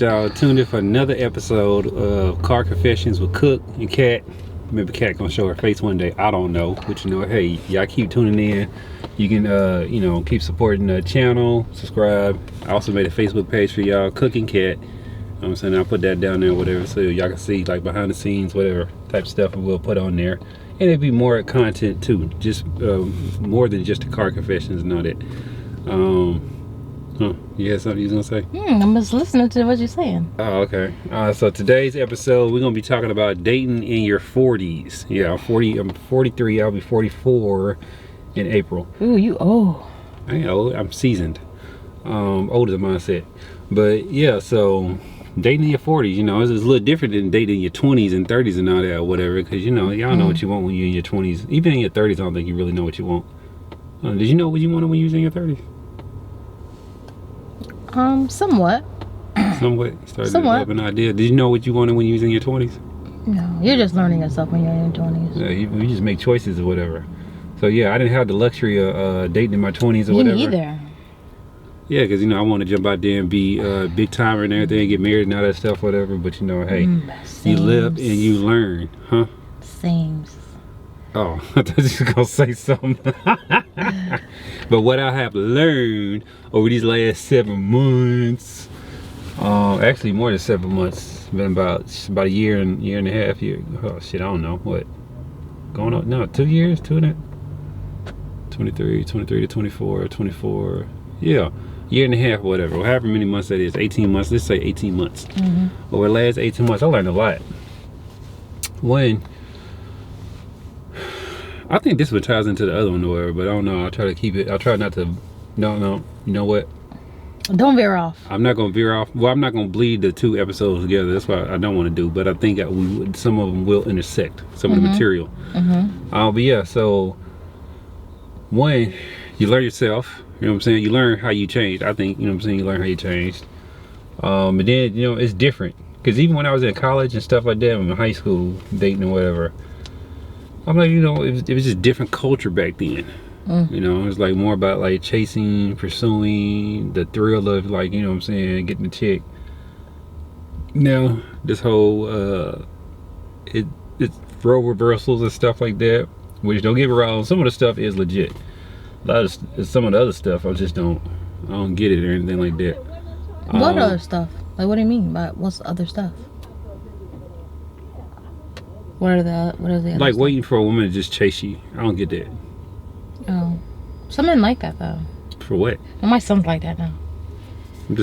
Y'all tuned in for another episode of Car Confessions with Cooke and Kat. Maybe Kat gonna show her face one day. I don't know, but you know, hey, y'all keep tuning in. You can, you know, keep supporting the channel. Subscribe. I also made a Facebook page for y'all, Cooke and Kat. You know what I'm saying? I'll put that down there, whatever, so y'all can see like behind the scenes, whatever type of stuff we'll put on there. And it'll be more content too, just more than just the Car Confessions and all that. You had something you was gonna say? I'm just listening to what you're saying. Oh, okay. So today's episode, we're gonna be talking about dating in your 40s. Yeah, I'm 43. I'll be 44 in April. Ooh, you old. I ain't old. I'm seasoned. Older than mindset. But yeah, so dating in your 40s, you know, it's a little different than dating in your 20s and 30s and all that or whatever. Because you know, y'all know what you want when you're in your 20s. Even in your 30s, I don't think you really know what you want. Did you know what you wanted when you was in your 30s? Somewhat. Somewhat? Started to develop an idea. Did you know what you wanted when you was in your 20s? No, you're just learning yourself when you're in your 20s. Yeah, you just make choices or whatever. So yeah, I didn't have the luxury of dating in my 20s or whatever. Me neither. Yeah, because you know, I want to jump out there and be big timer and everything, get married and all that stuff, whatever. But you know, hey, you live and you learn, huh? Seems. Oh, I thought you were gonna say something. But what I have learned over these last 7 months, actually more than 7 months, it's been about a year and a half. Oh shit, I don't know what. Going on, no, 2 years, 23 to 24, yeah, year and a half, whatever, or however many months that is, 18 months, let's say 18 months. Over the last 18 months, I learned a lot. I think this one ties into the other one, or but I don't know. I'll try to keep it. I'll try not to. No. You know what? Don't veer off. I'm not gonna veer off. Well, I'm not gonna bleed the 2 episodes together. That's what I don't want to do. But I think some of them will intersect. Some of the material. But yeah. So one, you learn yourself. You know what I'm saying? You learn how you changed. I think, you know what I'm saying, you learn how you changed. But then, you know, it's different. Because even when I was in college and stuff like that, in high school, dating or whatever, I'm like, you know, it was just different culture back then. You know, it was like more about like chasing, pursuing, the thrill of like, you know what I'm saying, getting the chick. Now, this whole, it's role reversals and stuff like that, which don't get me wrong, some of the stuff is legit. Some of the other stuff, I don't get it or anything like that. What other stuff? Like, what do you mean by what's the other stuff? What are the other like stuff? Waiting for a woman to just chase you. I don't get that. Oh, some men like that though. For what? My son's like that now. I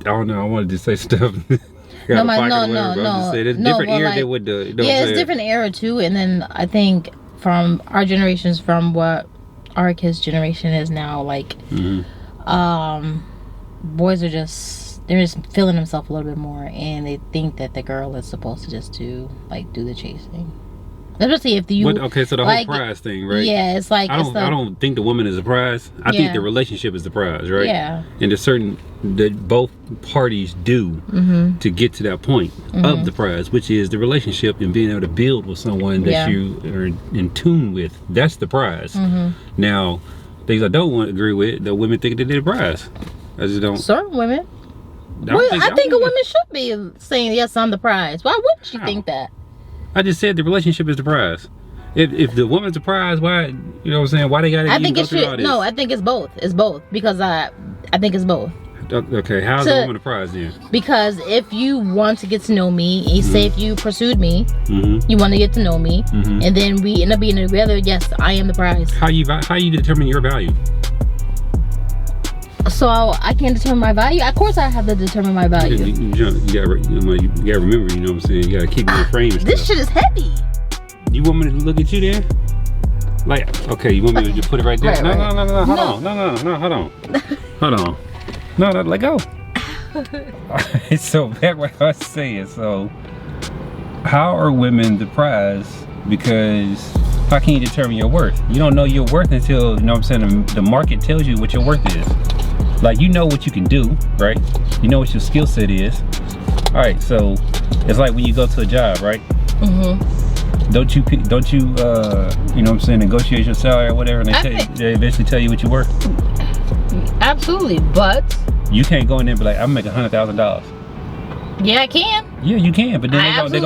don't know. I wanted to say stuff. No. It's different era than what the. Yeah, it's different era too. And then I think from our generations, from what our kids' generation is now, like, boys are they're just feeling themselves a little bit more, and they think that the girl is supposed to just do the chasing. Especially if you okay, so the whole prize thing, right? Yeah, it's like I don't think the woman is a prize. I think the relationship is the prize, right? Yeah. And there's certain that both parties do to get to that point of the prize, which is the relationship and being able to build with someone that you are in tune with. That's the prize. Now, things I don't want to agree with, the women think that they're the prize. I just don't. Certain women. I think a woman should be saying, yes, I'm the prize. Why wouldn't she think that? I just said the relationship is the prize. If the woman's the prize, why, you know what I'm saying, why they gotta go through all this? No, I think it's both. It's both. Because I think it's both. Okay, how's the woman the prize then? Because if you want to get to know me, say if you pursued me, you want to get to know me, and then we end up being together, yes, I am the prize. How you determine your value? So I can't determine my value. Of course, I have to determine my value. You gotta remember. You know what I'm saying. You gotta keep me in frame. And this shit is heavy. You want me to look at you there? Like, okay, you want me to just put it right there? Right, no, hold on. No, let go. Alright, so back what I was saying. So, how are women the prize? Because how can you determine your worth? You don't know your worth until, you know what I'm saying, the market tells you what your worth is. Like, you know what you can do, right? You know what your skill set is. All right, so it's like when you go to a job, right? Don't you you know what I'm saying, negotiate your salary or whatever, and they eventually tell you what you're worth? Absolutely, but You can't go in there and be like, I'm making $100,000. Yeah, I can. Yeah, you can, but then they're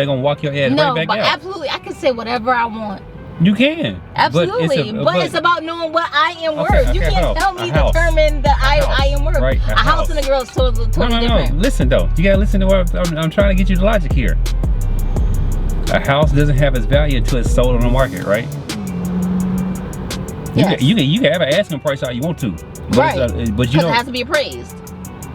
gonna walk your ass right back but out. absolutely, I can say whatever I want. You can. Absolutely, but it's about knowing what I am worth. Okay, you can't tell me determine that I am worth. Right, a house and a girl is totally different. No. Listen though, you gotta listen to what I'm trying to get you the logic here. A house doesn't have its value until it's sold on the market, right? Yes. You can have an asking price all you want to, but right? But you know, it has to be appraised.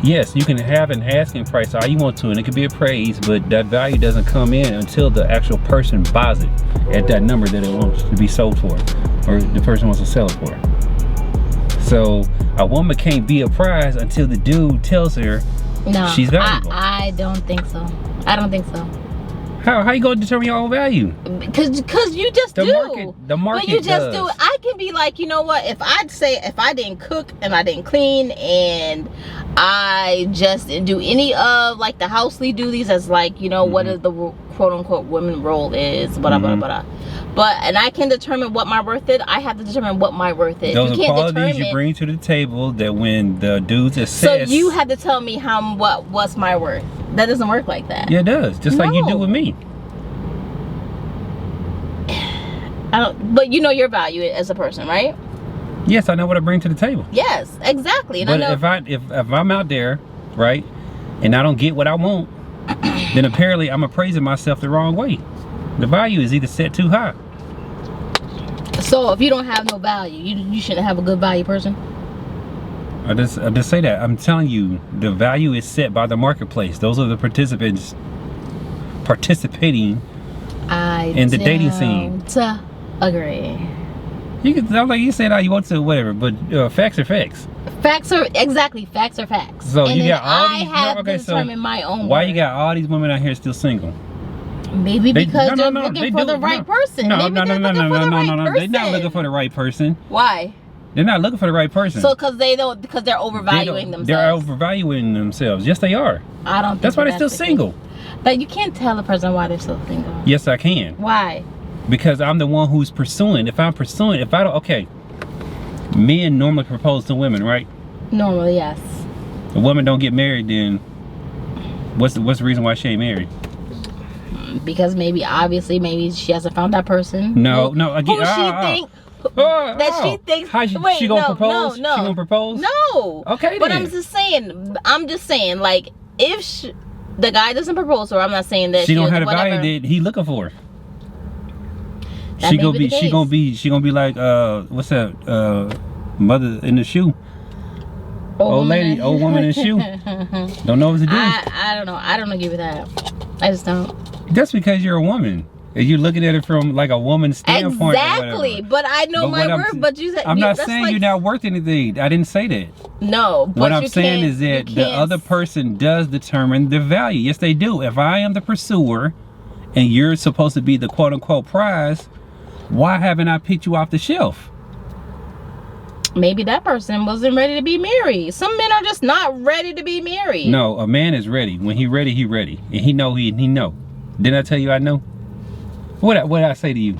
Yes, you can have an asking price all you want to, and it can be appraised, but that value doesn't come in until the actual person buys it at that number that it wants to be sold for, or the person wants to sell it for. So a woman can't be apprised until the dude tells her she's valuable. I don't think so. I don't think so. How you gonna determine your own value? Because you just the do. The market but you just does. do. I can be like, you know what? If I didn't cook and I didn't clean and I just didn't do any of like the housely duties as like, you know, what is the quote unquote women role is, but I can determine what my worth is. I have to determine what my worth is. Those are qualities you bring to the table that when the dudes assess. So you have to tell me what's my worth. That doesn't work like that. Yeah, it does. Just like you do with me. But you know your value as a person, right? Yes, I know what I bring to the table. Yes, exactly. And but I know if I'm out there, right, and I don't get what I want, then apparently I'm appraising myself the wrong way. The value is either set too high. So if you don't have no value, you shouldn't have a good value person. I just say that. I'm telling you, the value is set by the marketplace. Those are the participants participating in the dating scene. Agree. You can sound like you said how you want to, whatever, but facts are facts. Facts are facts. So and you got all these. I have to determine my own. Why you got all these women out here still single? Maybe because they're looking for the right person. No. They're not looking for the right person. Why? They're not looking for the right person. So because they're overvaluing themselves. They're overvaluing themselves. Yes, they are. I don't think that's why they're still single. But you can't tell a person why they're still single. Yes, I can. Why? Because I'm the one who's pursuing. If I don't, okay. Men normally propose to women, right? Normally, yes. A woman don't get married, then what's the reason why she ain't married? Because maybe she hasn't found that person. No. She thinks. How she gonna propose? No. She gonna propose? No. Okay. But then. I'm just saying, like, if the guy doesn't propose to her, I'm not saying that she don't have the value that he looking for. She gonna be like what's that mother in the shoe, old woman in the shoe. Don't know what to do. I don't know. I don't agree with that. I just don't. That's because you're a woman. You're looking at it from like a woman's standpoint. Exactly, but I know my worth. But you said I'm not saying you're not worth anything. I didn't say that. No, but what I'm saying is that the other person does determine the value. Yes, they do. If I am the pursuer, and you're supposed to be the quote unquote prize, why haven't I picked you off the shelf? Maybe that person wasn't ready to be married. Some men are just not ready to be married. No, a man is ready. When he ready, he ready, and he know. Didn't I tell you I know? What did I say to you?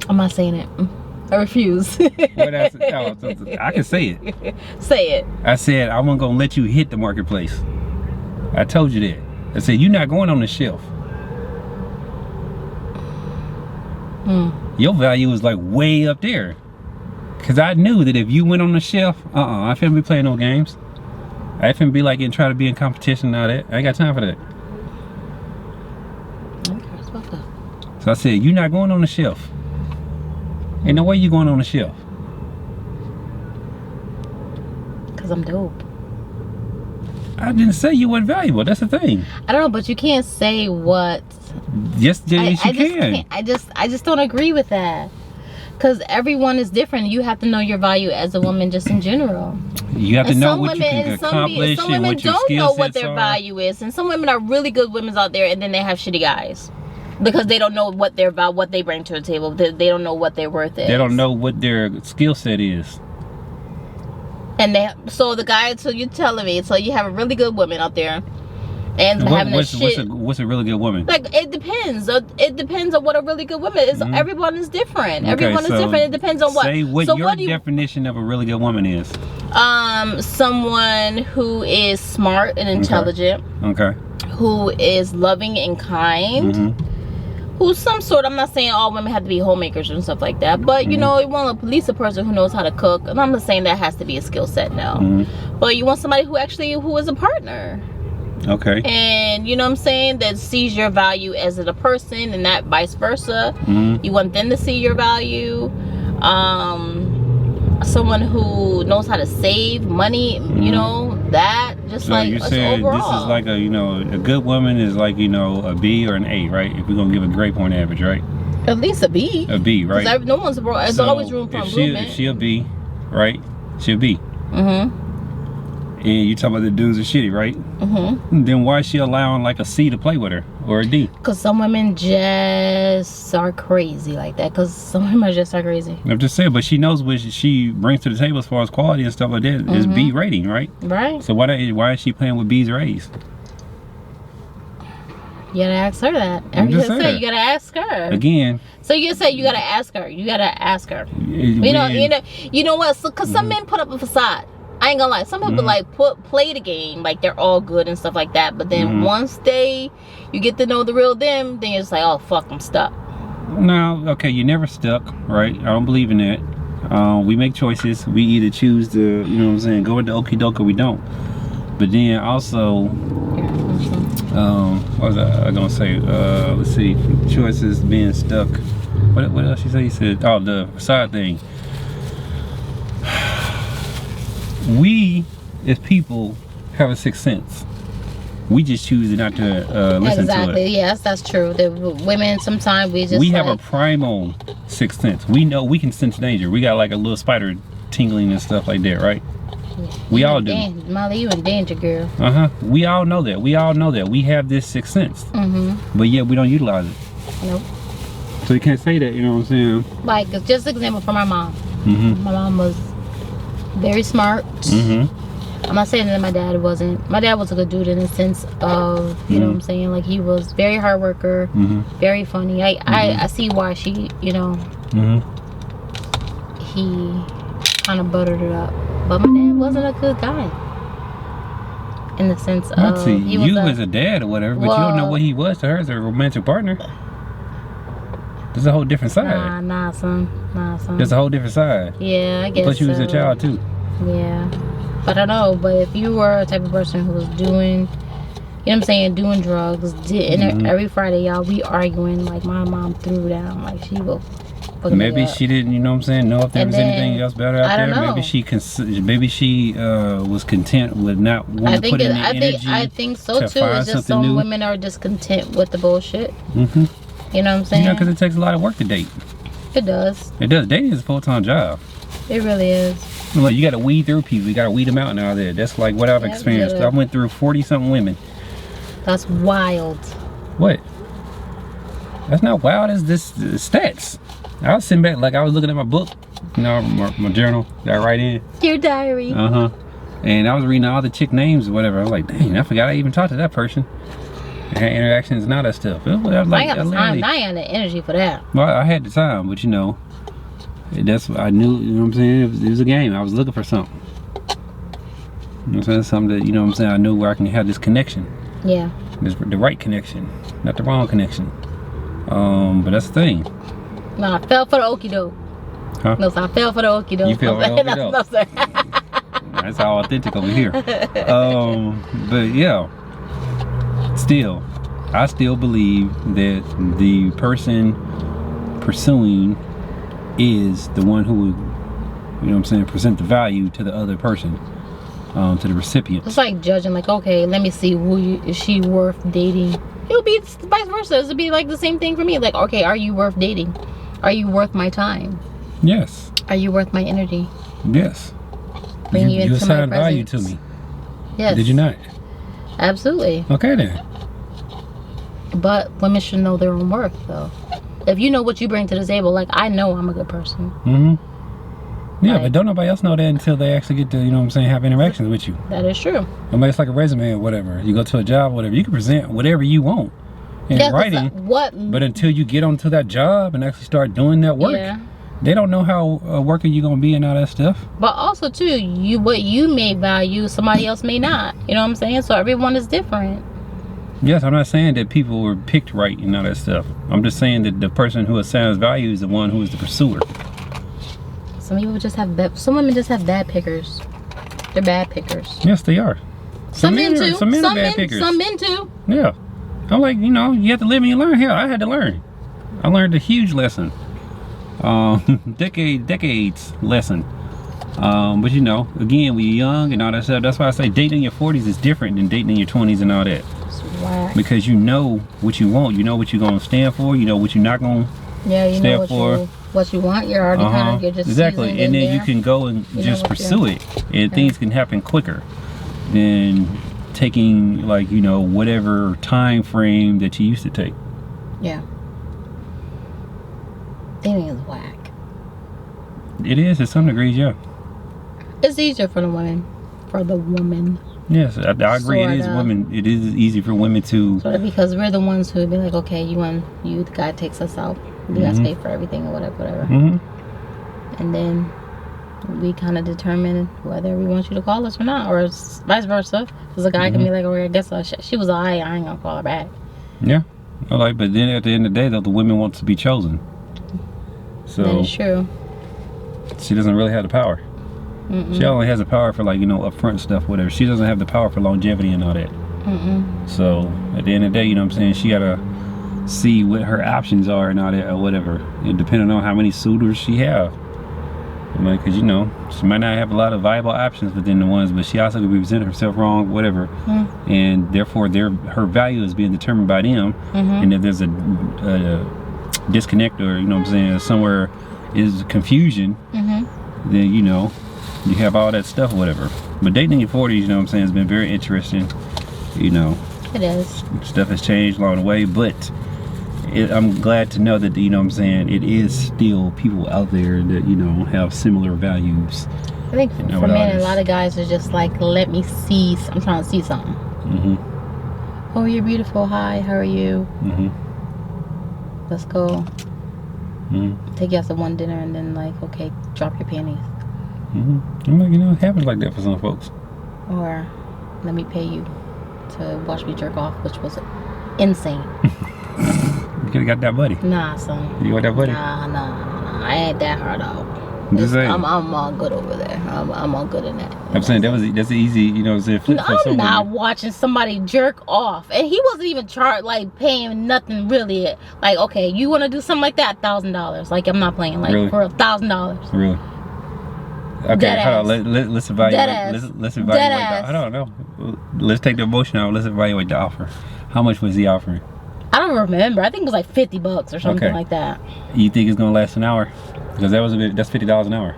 I'm not saying it. I refuse. I can say it. Say it. I said I wasn't gonna let you hit the marketplace. I told you that. I said you're not going on the shelf. Your value is like way up there. Cause I knew that if you went on the shelf, I finna be playing no games. I finna be like try to be in competition and all that. I ain't got time for that. So I said, you're not going on the shelf. Ain't no way you going on the shelf. Cause I'm dope. I didn't say you weren't valuable. That's the thing. I don't know, but you can't say what. Yes, you can. I just don't agree with that. Cause everyone is different. You have to know your value as a woman, just in general. You have to know what you can accomplish and what your skill sets are. Some women don't know what their value is, and some women are really good women out there, and then they have shitty guys. Because they don't know what they're about, what they bring to the table. They don't know what their worth is. They don't know what their skill set is. And so you telling me, so you have a really good woman out there, and having what's a really good woman? Like, it depends. It depends on what a really good woman is. Everyone is different. Okay, Everyone is different. It depends on what. Say what so your what definition of a really good woman is. Someone who is smart and intelligent. Okay. Who is loving and kind. Who's some sort, I'm not saying all women have to be homemakers and stuff like that, but you know, you want at least a person who knows how to cook, and I'm not saying that has to be a skill set now, but you want somebody who is a partner. Okay. And you know what I'm saying, that sees your value as a person, and that vice versa. You want them to see your value. Someone who knows how to save money, you know, that just so like you said overall. This is like a, you know, a good woman is like, you know, a B or an A, right? If we're gonna give a grade point average, right? At least a B. A B, right? No one's wrong. There's always room for improvement. If she a B, right? She a B. And you talk about the dudes are shitty, right? Then why is she allowing like a C to play with her or a D? Because some women just are crazy like that. Because some women just are crazy. I'm just saying, but she knows what she brings to the table as far as quality and stuff like that. Is B rating, right? Right. So why is she playing with B's ratings? You gotta ask her that. I'm just saying, you gotta ask her. Again. So you say you gotta ask her. You gotta ask her. You know what? So, cause some men put up a facade. I ain't gonna lie. Some people like play the game like they're all good and stuff like that. But then once you get to know the real them, then you're just like, oh fuck, I'm stuck. No, okay, you're never stuck, right? I don't believe in that. We make choices. We either choose to, you know what I'm saying, go into okie doke or we don't. But then also, what was I gonna say? Let's see, choices being stuck. What else you say? You said, oh, the facade thing. We, as people, have a sixth sense. We just choose not to listen to it. Exactly. Yes, that's true. The women, sometimes we have a primal sixth sense. We know we can sense danger. We got like a little spider tingling and stuff like that, right? We all do. Molly, you in danger, girl. We all know that. We all know that. We have this sixth sense. But yet we don't utilize it. Nope. So you can't say that. You know what I'm saying? Like, just an example from my mom. My mom was very smart. I'm not saying that my dad wasn't. My dad was a good dude in the sense of, you know what I'm saying, like he was very hard worker, very funny. I see why she, you know, he kind of buttered it up. But my dad wasn't a good guy in the sense of you as a dad or whatever, but you don't know what he was to her as a romantic partner. There's a whole different side. Nah, son. There's a whole different side. Yeah, I guess. Plus, you was a child too. Yeah, but I don't know. But if you were a type of person who was doing, you know what I'm saying, doing drugs, and every Friday, y'all, we arguing. Like my mom threw down. Like she will. Maybe she didn't, you know what I'm saying, know if there was anything else better out there. Maybe she was content with not wanting to put in the energy. I think so too. It's just some women are just content with the bullshit. You know what I'm saying? You know, because it takes a lot of work to date. It does. It does. Dating is a full-time job. It really is. Look, you got to weed through people. You got to weed them out now. There. That's like what I've experienced. I went through 40-something women. That's wild. What? That's not wild. It's this stats. I was sitting back like I was looking at my book, you know, my journal that I write in. Your diary. And I was reading all the chick names or whatever. I was like, dang, I forgot I even talked to that person. I had interactions and all that stuff. I got the time. I ain't got the energy for that. Well, I had the time, but you know, that's what I knew. You know what I'm saying? It was a game. I was looking for something. You know what I'm saying? Something that, you know what I'm saying, I knew where I can have this connection. Yeah. The right connection, not the wrong connection. But that's the thing. No, I fell for the okie doke. Huh? No, so I fell for the okie doke. You fell for the okie doke. That's all authentic over here. But yeah. Still, I still believe that the person pursuing is the one who would, you know what I'm saying, present the value to the other person, to the recipient. It's like judging, like, okay, let me see, is she worth dating? It'll be vice versa. It'll be like the same thing for me. Like, okay, are you worth dating? Are you worth my time? Yes. Are you worth my energy? Yes. Bring you into assigned value to me. Yes. Did you not? Absolutely. Okay then. But women should know their own worth, though. If you know what you bring to the table, like I know I'm a good person. Yeah, like, but don't nobody else know that until they actually get to, you know what I'm saying, have interactions with you. That is true. I mean, it's like a resume or whatever. You go to a job, whatever. You can present whatever you want in writing, but until you get onto that job and actually start doing that work, they don't know how a worker you're gonna be and all that stuff. But also too, what you may value, somebody else may not. You know what I'm saying? So everyone is different. Yes, I'm not saying that people were picked right and all that stuff. I'm just saying that the person who assigns value is the one who is the pursuer. Some people just have some women just have bad pickers. They're bad pickers. Yes, they are. Some men too. Some men are bad pickers. Some men too. Yeah. I'm like, you know, you have to live and you learn. Hell, I had to learn. I learned a huge lesson. Decades lesson. But you know, again, we young and all that stuff. That's why I say dating in your 40s is different than dating in your 20s and all that. Because you know what you want. You know what you're going to stand for. You know what you're not going to stand for. What you want, you're already kind of, you're just exactly, and then you can go and just pursue it, and things can happen quicker than taking, like, you know, whatever time frame that you used to take. Yeah. Dating is whack. It is to some degrees, yeah. It's easier for the women. For the woman. Yes, I agree. It is women. It is easy for women to. Sort of, because we're the ones who would be like, okay, the guy takes us out. You guys pay for everything or whatever. And then we kind of determine whether we want you to call us or not, or vice versa. Because the guy can be like, oh, I guess she was I ain't gonna call her back. Yeah, like, but then at the end of the day, though, the women want to be chosen. So that is true. She doesn't really have the power. She only has the power for, like, you know, upfront stuff, whatever. She doesn't have the power for longevity and all that. So at the end of the day, you know what I'm saying, she gotta see what her options are and all that or whatever, and depending on how many suitors she have. Like, cause you know, she might not have a lot of viable options within the ones, but she also could be presenting herself wrong, whatever, and therefore her value is being determined by them. And if there's a disconnect, or, you know what I'm saying, somewhere is confusion, then, you know, you have all that stuff, whatever. But dating in your 40s, you know what I'm saying, has been very interesting. You know, it is. Stuff has changed along the way, but I'm glad to know that, you know what I'm saying, it is still people out there that, you know, have similar values. I think for men, a lot of guys are just like, let me see, I'm trying to see something. Oh, you're beautiful. Hi, how are you? Let's go. Take you out to one dinner and then, like, okay, drop your panties. I'm like, you know, it happens like that for some folks. Or let me pay you to watch me jerk off, which was insane. You could have got that buddy. Nah, son. You got that buddy? Nah. I ain't that hard out. I'm all good over there. I'm all good in that. I'm saying that's easy, you know, flip for I'm not watching somebody jerk off, and he wasn't even paying nothing really. Like, okay, you want to do something like that, $1,000. Like, I'm not playing, like, really? For $1,000. Really? Okay, hold on. Let's evaluate. Let's evaluate. I don't know. Let's take the emotion out. Let's evaluate the offer. How much was he offering? I don't remember. I think it was like $50 or something like that. You think it's gonna last an hour? Because that's $50 an hour.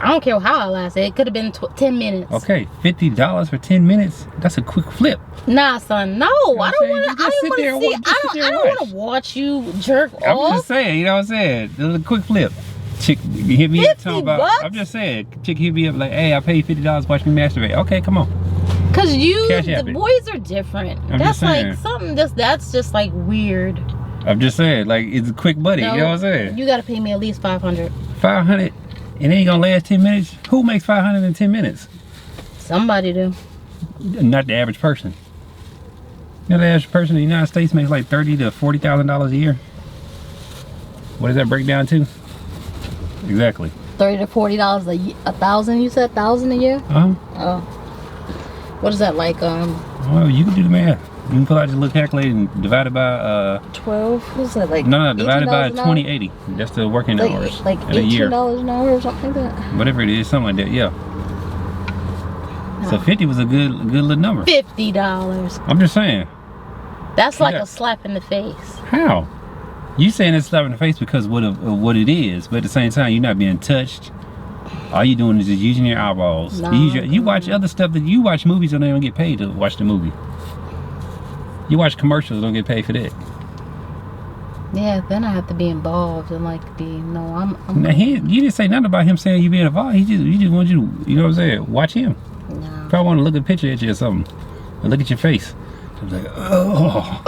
I don't care how it lasted. It could have been 10 minutes. Okay, $50 for 10 minutes. That's a quick flip. Nah, son. No, I don't want to. I don't want to watch you jerk off. I'm just saying. You know what I'm saying? It was a quick flip. Chick hit me up talking about. I'm just saying. Chick hit me up like, hey, I paid $50. Watch me masturbate. Okay, come on. Cause the boys are different. That's like something. That's just like weird. I'm just saying, like, it's a quick buddy. No, you know what I'm saying? You gotta pay me at least $500. $500, and it ain't gonna last 10 minutes. Who makes $500 in 10 minutes? Somebody do. Not the average person. You know, the average person in the United States makes like $30,000 to $40,000 a year. What does that break down to? Exactly. $30 to $40 a thousand. You said 1,000 a year? Oh. What is that like? Well, you can do the math. You can pull out your little calculator and divide it by 12. What's that like? No, divide it by 2080. That's the working hours. Like $18 an hour or something like that. Whatever it is, something like that. Yeah. No. So 50 was a good little number. $50. I'm just saying. That's like a slap in the face. How? You saying it's a slap in the face because of what it is, but at the same time, you're not being touched. All you doing is just using your eyeballs. No, you watch other stuff that you watch movies and they don't get paid to watch the movie. You watch commercials, don't get paid for that. Yeah, then I have to be involved and like be I'm Now, you didn't say nothing about him saying you being involved. He just want you to, you know what I'm saying, watch him. no. Probably want to look at a picture at you or something. Or look at your face. I'm like, oh.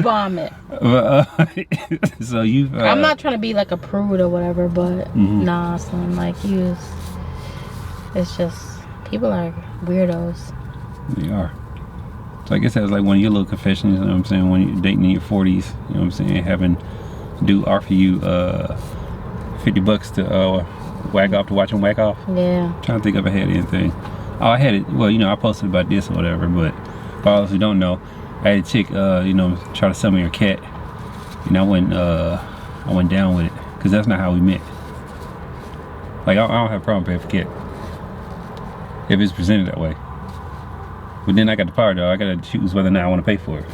Vomit. So you I'm not trying to be like a prude or whatever, but nah, son, like it's just people are weirdos. They are. So I guess that was like one of your little confessions, you know what I'm saying, when you're dating in your 40s, you know what I'm saying, having dude offer you $50 to whack off, to watch him whack off. Yeah. I'm trying to think if I had anything. Oh, I had it, well, you know, I posted about this or whatever, but for all those who don't know, I had a chick, you know, try to sell me her cat. You know, I went down with it, because that's not how we met. Like, I don't have a problem paying for cat, if it's presented that way. But then I got the power though. I gotta choose whether or not I want to pay for it.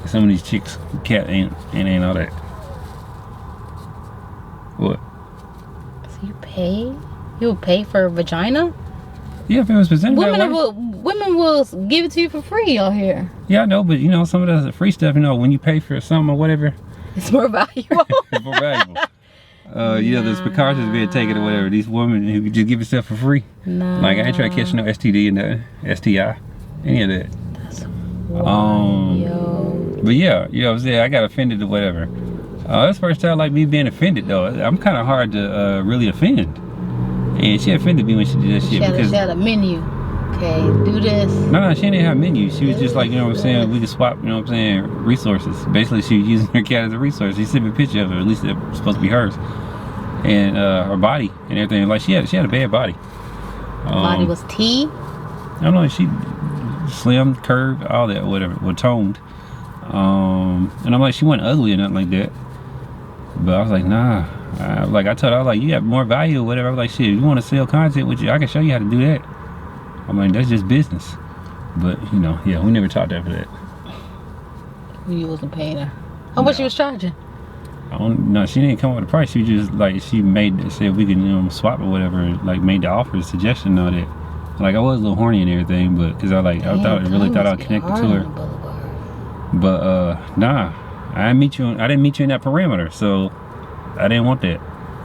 Some of these chicks, cat ain't all that. What? So you would pay for a vagina? Yeah, if it was presented that way. Women will give it to you for free out here. Yeah, I know, but you know, some of that's free stuff. You know, when you pay for something or whatever, it's more valuable. it's more valuable. Yeah, there's precautions being taken or whatever. These women who just give it stuff for free. Nah. Like I ain't trying to catch no STD and STI, any of that. That's wild, yo. But yeah, you know what I'm saying, I got offended or whatever. That's the first time like me being offended though. I'm kind of hard to really offend. And she offended me when she did that shit. She had a menu. Okay, do this. No, she didn't have a menu. She was just like, you know what I'm saying, we could swap, you know what I'm saying, resources. Basically, she was using her cat as a resource. She sent me a picture of her, at least it was supposed to be hers. And her body and everything. Like she had a bad body. Body was T? I don't know, she slim, curved, all that, whatever, well, toned. And I'm like, she wasn't ugly or nothing like that. But I was like, nah. I told her, I was like, you have more value or whatever. I was like, shit, if you want to sell content with you, I can show you how to do that. I'm like, that's just business. But, you know, yeah, we never talked after that. You wasn't paying her. How much she was charging? No, she didn't come up with a price. She just, like, she said we can, you know, swap or whatever. Like, made the offer, suggestion and all that. Like, I was a little horny and everything, but, because I really thought I'd connect to her. But, nah. I didn't meet you in that parameter, so I didn't want that.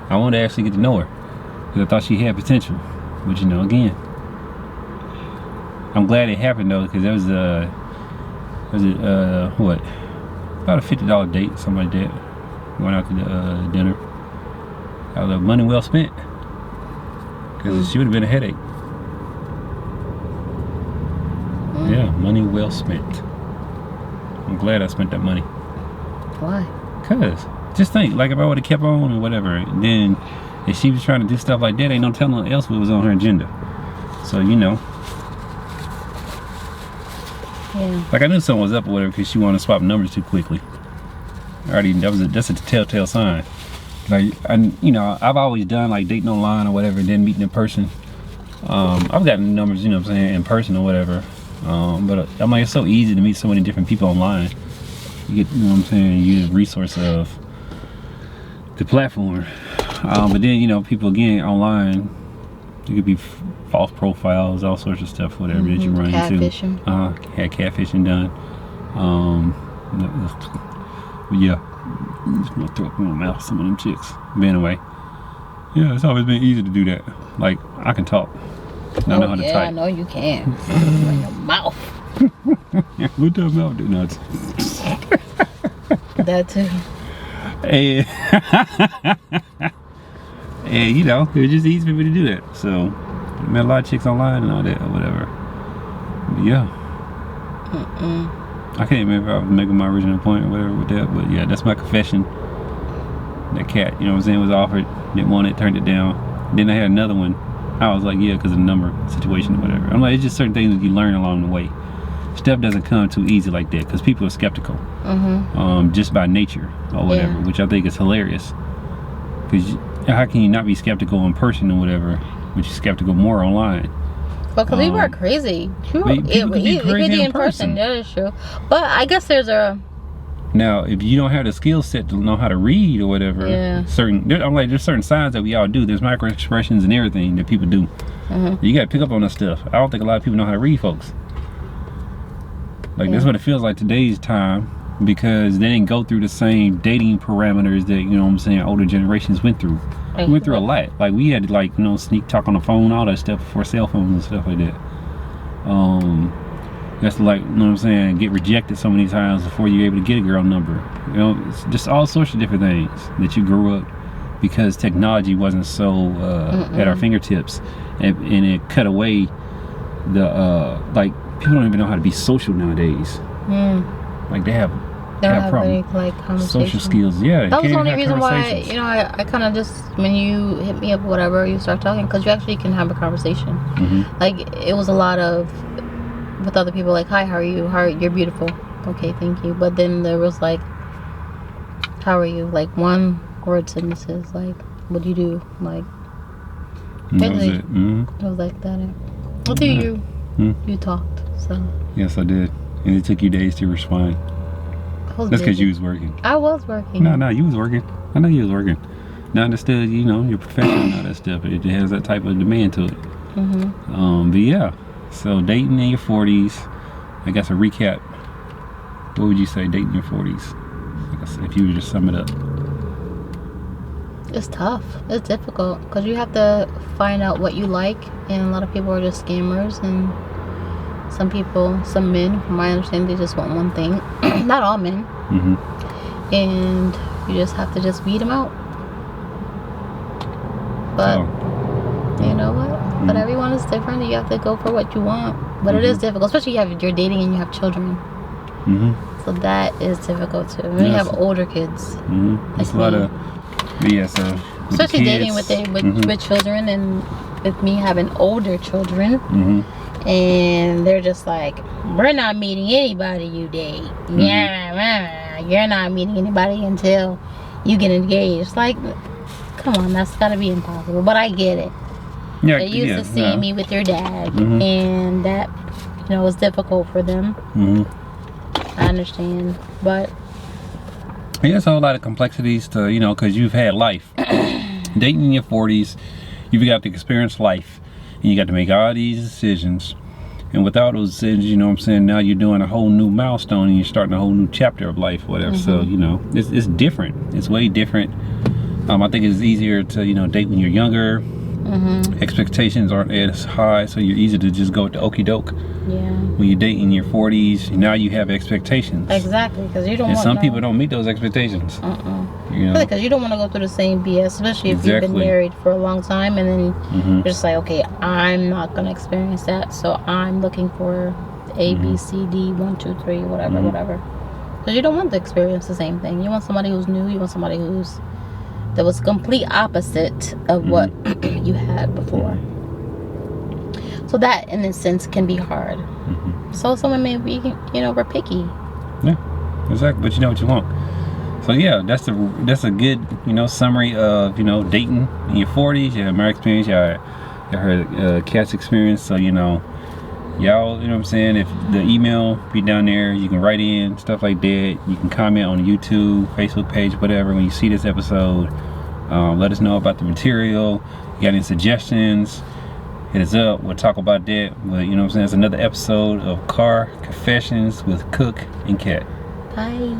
I wanted to actually get to know her, because I thought she had potential. But, you know, again, I'm glad it happened though, because that was what, about a $50 date, something like that. Going out to the dinner. That was money well spent, because she would have been a headache. Yeah, money well spent. I'm glad I spent that money. Why? Cause just think, like if I would have kept on or whatever, then if she was trying to do stuff like that, ain't no telling what else was on her agenda. So you know. Yeah. Like I knew something was up or whatever, because she wanted to swap numbers too quickly. That's a telltale sign. Like you know, I've always done like dating online or whatever, and then meeting in person. I've gotten numbers, you know what I'm saying, in person or whatever. But I'm like, it's so easy to meet so many different people online. You get, you know what I'm saying, you get a resource of the platform. But then, you know, people again online, it could be false profiles, all sorts of stuff, whatever that you run into. Catfishing. Had catfishing done. But yeah, I'm just gonna throw up in my mouth some of them chicks. But anyway, yeah, it's always been easy to do that. Like, I can talk. I know how to type. I know you can. In your mouth. What the mouth do nuts? That too. And you know, it was just easy for me to do that. So I met a lot of chicks online and all that or whatever. But yeah. I can't remember if I was making my original point or whatever with that, but yeah, that's my confession. That cat, you know what I'm saying, was offered, didn't want it, turned it down. Then I had another one. I was like, yeah, because of the number situation or whatever. I'm like, it's just certain things that you learn along the way. Stuff doesn't come too easy like that, because people are skeptical. Just by nature or whatever, which I think is hilarious. Because how can you not be skeptical in person or whatever, but you're skeptical more online? Well, because people are crazy. People can be crazy in person. That is true. But I guess there's a... Now, if you don't have the skill set to know how to read or whatever, there's certain signs that we all do. There's micro expressions and everything that people do. You got to pick up on that stuff. I don't think a lot of people know how to read, folks. Like that's what it feels like today's time, because they didn't go through the same dating parameters that, you know what I'm saying, older generations went through. We went through a lot. Like we had to, like, you know, sneak talk on the phone, all that stuff before cell phones and stuff like that. That's like, you know what I'm saying, get rejected so many times before you're able to get a girl number. You know, it's just all sorts of different things that you grew up, because technology wasn't so at our fingertips, and it cut away the like, people don't even know how to be social nowadays. Like they have problem. Like social skills. Yeah, that was the only reason why, you know, I kind of just, when you hit me up, whatever, you start talking, because you actually can have a conversation. Like it was a lot of, with other people, like, hi, how are you? You're beautiful. Okay, thank you. But then there was like, how are you? Like one word sentences, like, what do you do? Like, that was it. It was like that. Until you talked. So yes, I did, and it took you days to respond. That's because you was working. I was working. No, you was working. I know you was working. Now I understood, you know, you're professional and all that stuff. It has that type of demand to it. But yeah, so dating in your 40s. I guess a recap. What would you say, dating in your 40s? I guess if you were to sum it up. It's tough. It's difficult because you have to find out what you like, and a lot of people are just scammers, and some men, from my understanding, they just want one thing. Not all men. And you just have to just weed them out. But you know what? But everyone is different. You have to go for what you want. But it is difficult, especially you're dating and you have children. So that is difficult too. When you have older kids. It's a lot of, so especially dating with children, and with me having older children. And they're just like, we're not meeting anybody you date. You're not meeting anybody until you get engaged. Like, come on, that's gotta be impossible. But I get it. They're used to seeing me with your dad, and that, you know, was difficult for them. I understand, but it's a whole lot of complexities to, you know, because you've had life. Dating in your 40s, you've got to experience life, and you got to make all these decisions. And without those decisions, you know what I'm saying, now you're doing a whole new milestone, and you're starting a whole new chapter of life, whatever. So, you know, it's different. It's way different. I think it's easier to, you know, date when you're younger. Expectations aren't as high, so you're easy to just go with the okie doke. When you date in your 40s, now you have expectations. Exactly, because you don't. And some people don't meet those expectations. You know, because you don't want to go through the same BS, especially if you've been married for a long time, and then you're just like, okay, I'm not gonna experience that, so I'm looking for A, B, C, D, 1, 2, 3, whatever, whatever. Because you don't want to experience the same thing. You want somebody who's new. You want somebody that was complete opposite of what you had before. So that, in a sense, can be hard. So some women, we're picky. Yeah, exactly. But you know what you want. So yeah, that's a good, you know, summary of, you know, dating in your 40s. You have my experience. You heard Kat's experience. So, you know, y'all, you know what I'm saying, if the email be down there, you can write in, stuff like that. You can comment on the YouTube, Facebook page, whatever, when you see this episode. Let us know about the material. You got any suggestions, hit us up. We'll talk about that. But you know what I'm saying, it's another episode of Car Confessions with Cooke and Kat. Bye.